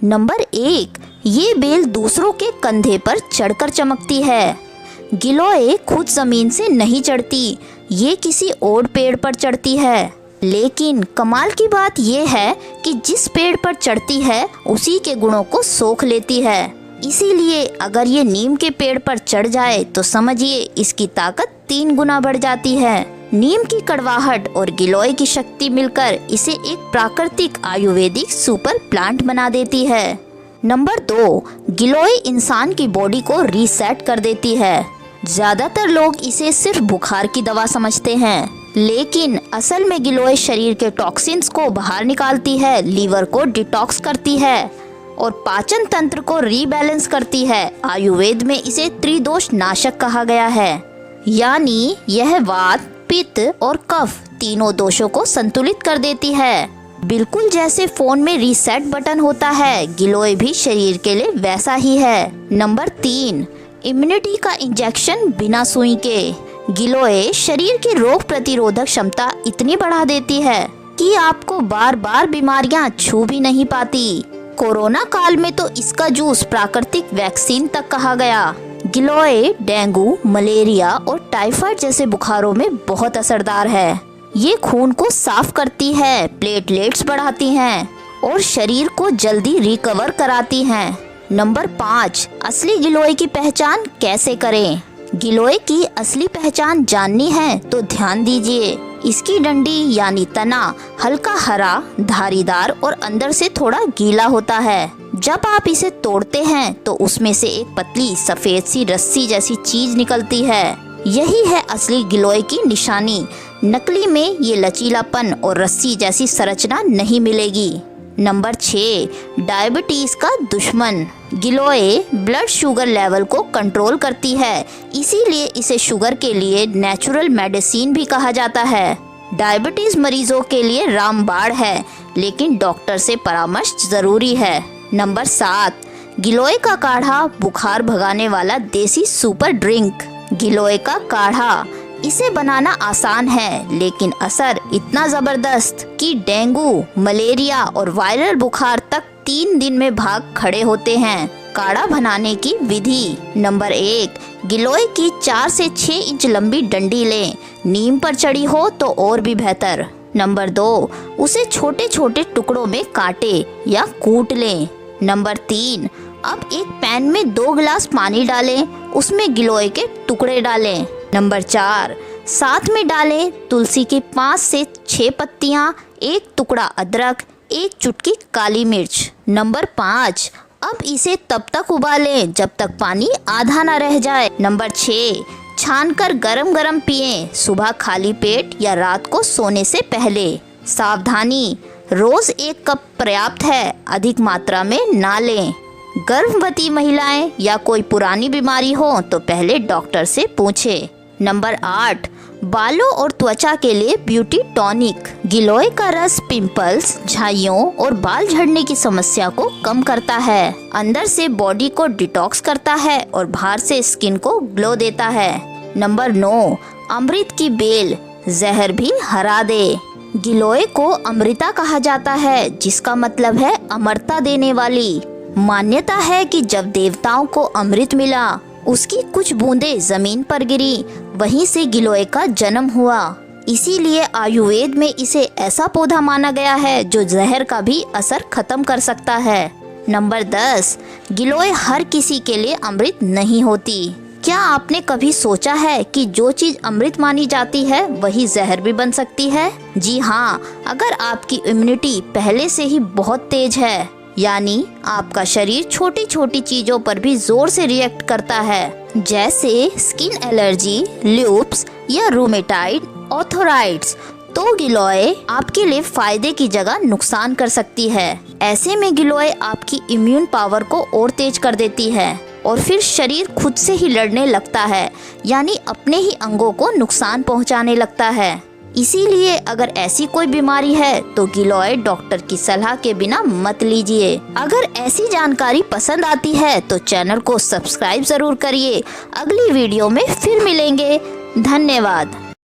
Number 1, ये bell दूसरों के कंधे पर चढ़कर चमकती है। गिलोय खुद जमीन से नहीं चढ़ती, ये किसी और पेड़ पर चढ़ती है। लेकिन कमाल की बात यह है कि जिस पेड़ पर चढ़ती है उसी के गुणों को सोख लेती है। इसीलिए अगर ये नीम के पेड़ पर चढ़ जाए तो समझिए इसकी ताकत 3 गुना बढ़ जाती है। नीम की कड़वाहट और गिलोय की शक्ति मिलकर इसे एक प्राकृतिक आयुर्वेदिक सुपर प्लांट बना देती है। नंबर 2, गिलोय इंसान की बॉडी को रीसेट कर देती है। ज्यादातर लोग इसे सिर्फ बुखार की दवा समझते हैं, लेकिन असल में गिलोय शरीर के टॉक्सिन्स को बाहर निकालती है, लीवर को डिटॉक्स करती है और पाचन तंत्र को रीबैलेंस करती है। आयुर्वेद में इसे त्रिदोष नाशक कहा गया है, यानी यह वात, पित्त और कफ तीनों दोषों को संतुलित कर देती है। बिल्कुल जैसे फोन में रीसेट बटन होता है, गिलोय भी शरीर के लिए वैसा ही है। नंबर 3, इम्यूनिटी का इंजेक्शन बिना सुई के। गिलोय शरीर की रोग प्रतिरोधक क्षमता इतनी बढ़ा देती है कि आपको बार बार बीमारियां छू भी नहीं पाती। कोरोना काल में तो इसका जूस प्राकृतिक वैक्सीन तक कहा गया। गिलोय डेंगू, मलेरिया और टाइफाइड जैसे बुखारों में बहुत असरदार है। ये खून को साफ करती है, प्लेटलेट्स बढ़ाती हैं और शरीर को जल्दी रिकवर कराती हैं। नंबर 5, असली गिलोय की पहचान कैसे करें। गिलोय की असली पहचान जाननी है तो ध्यान दीजिए। इसकी डंडी यानी तना हल्का हरा, धारीदार और अंदर से थोड़ा गीला होता है। जब आप इसे तोड़ते हैं तो उसमें से एक पतली सफेद सी रस्सी जैसी चीज निकलती है। यही है असली गिलोय की निशानी। नकली में ये लचीलापन और रस्सी जैसी संरचना नहीं मिलेगी। नंबर 6, डायबिटीज का दुश्मन। गिलोय ब्लड शुगर लेवल को कंट्रोल करती है, इसीलिए इसे शुगर के लिए नेचुरल मेडिसिन भी कहा जाता है। डायबिटीज मरीजों के लिए रामबाण है, लेकिन डॉक्टर से परामर्श जरूरी है। नंबर 7, गिलोय का काढ़ा बुखार भगाने वाला देसी सुपर ड्रिंक। गिलोय का काढ़ा, इसे बनाना आसान है लेकिन असर इतना जबरदस्त कि डेंगू, मलेरिया और वायरल बुखार तक 3 दिन में भाग खड़े होते हैं। काढ़ा बनाने की विधि। नंबर 1, गिलोय की 4 से 6 इंच लंबी डंडी लें, नीम पर चढ़ी हो तो और भी बेहतर। नंबर 2, उसे छोटे छोटे टुकड़ों में काटे या कूट लें। नंबर 3, अब एक पैन में 2 गिलास पानी डालें, उसमें गिलोय के टुकड़े डालें। नंबर 4, साथ में डालें तुलसी की 5 से 6 पत्तियां, 1 टुकड़ा अदरक, 1 चुटकी काली मिर्च। नंबर 5, अब इसे तब तक उबालें जब तक पानी आधा ना रह जाए। नंबर 6, छानकर गरम गरम पिएं, सुबह खाली पेट या रात को सोने से पहले। सावधानी, रोज 1 कप पर्याप्त है, अधिक मात्रा में ना लें। गर्भवती महिलाएं या कोई पुरानी बीमारी हो तो पहले डॉक्टर से पूछें। नंबर 8, बालों और त्वचा के लिए ब्यूटी टॉनिक। गिलोय का रस पिंपल्स, झाइयों और बाल झड़ने की समस्या को कम करता है, अंदर से बॉडी को डिटॉक्स करता है और बाहर से स्किन को ग्लो देता है। नंबर 9, अमृत की बेल, जहर भी हरा दे। गिलोय को अमृता कहा जाता है, जिसका मतलब है अमरता देने वाली। मान्यता है कि जब देवताओं को अमृत मिला, उसकी कुछ बूंदें जमीन पर गिरी, वहीं से गिलोय का जन्म हुआ। इसीलिए आयुर्वेद में इसे ऐसा पौधा माना गया है जो जहर का भी असर खत्म कर सकता है। नंबर 10, गिलोय हर किसी के लिए अमृत नहीं होती। क्या आपने कभी सोचा है कि जो चीज अमृत मानी जाती है वही जहर भी बन सकती है? जी हाँ, अगर आपकी इम्यूनिटी पहले से ही बहुत तेज है, यानी आपका शरीर छोटी छोटी चीजों पर भी जोर से रिएक्ट करता है, जैसे स्किन एलर्जी, ल्यूप्स या रूमेटाइड आर्थराइटिस, तो गिलोय आपके लिए फायदे की जगह नुकसान कर सकती है। ऐसे में गिलोय आपकी इम्यून पावर को और तेज कर देती है और फिर शरीर खुद से ही लड़ने लगता है, यानी अपने ही अंगों को नुकसान पहुंचाने लगता है। इसीलिए अगर ऐसी कोई बीमारी है तो गिलोय डॉक्टर की सलाह के बिना मत लीजिए। अगर ऐसी जानकारी पसंद आती है तो चैनल को सब्सक्राइब जरूर करिए। अगली वीडियो में फिर मिलेंगे। धन्यवाद।